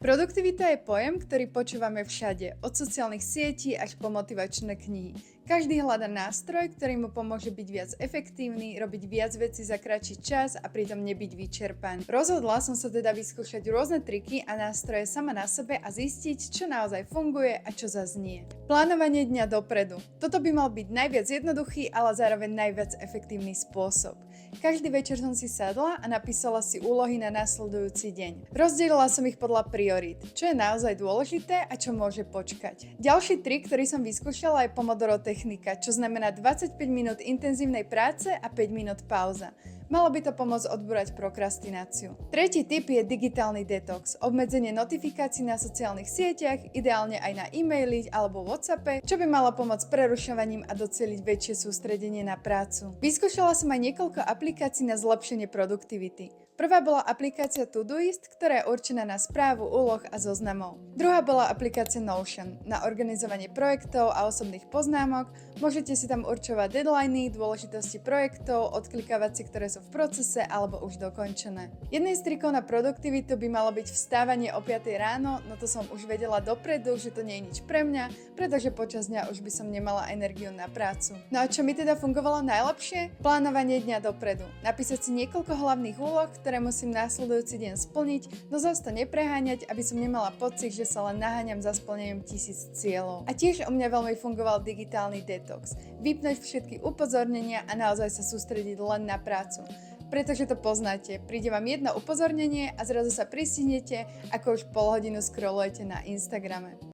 Produktivita je pojem, ktorý počúvame všade, od sociálnych sietí až po motivačné knihy. Každý hľadá nástroj, ktorý mu pomôže byť viac efektívny, robiť viac vecí za kratší čas a pritom nebyť vyčerpaný. Rozhodla som sa teda vyskúšať rôzne triky a nástroje sama na sebe a zistiť, čo naozaj funguje a čo zas nie. Plánovanie dňa dopredu. Toto by mal byť najviac jednoduchý, ale zároveň najviac efektívny spôsob. Každý večer som si sadla a napísala si úlohy na nasledujúci deň. Rozdelila som ich podľa priorít, čo je naozaj dôležité a čo môže počkať. Ďalší trik, ktorý som vyskúšala, je Pomodoro technika, čo znamená 25 minút intenzívnej práce a 5 minút pauza. Malo by to pomôcť odbúrať prokrastináciu. Tretí tip je digitálny detox, obmedzenie notifikácií na sociálnych sieťach, ideálne aj na e-maily alebo WhatsAppe, čo by malo pomôcť prerušovaním a docieliť väčšie sústredenie na prácu. Vyskúšala som aj niekoľko aplikácií na zlepšenie produktivity. Prvá bola aplikácia Todoist, ktorá je určená na správu úloh a zoznamov. Druhá bola aplikácia Notion na organizovanie projektov a osobných poznámok. Môžete si tam určovať deadliny, dôležitosti projektov, odklikávať si, ktoré sú v procese alebo už dokončené. Jedným z trikov na produktivitu by malo byť vstávanie o 5 ráno, no to som už vedela dopredu, že to nie je nič pre mňa, pretože počas dňa už by som nemala energiu na prácu. No a čo mi teda fungovalo najlepšie? Plánovanie dňa dopredu. Napísať si niekoľko hlavných úloh, ktoré musím následujúci deň splniť, no zas to nepreháňať, aby som nemala pocit, že sa len naháňam za splnením 1000 cieľov. A tiež u mňa veľmi fungoval digitálny detox. Vypnúť všetky upozornenia a naozaj sa sústrediť len na prácu. Pretože to poznáte, príde vám jedno upozornenie a zrazu sa pristihnete, ako už pol hodinu scrollujete na Instagrame.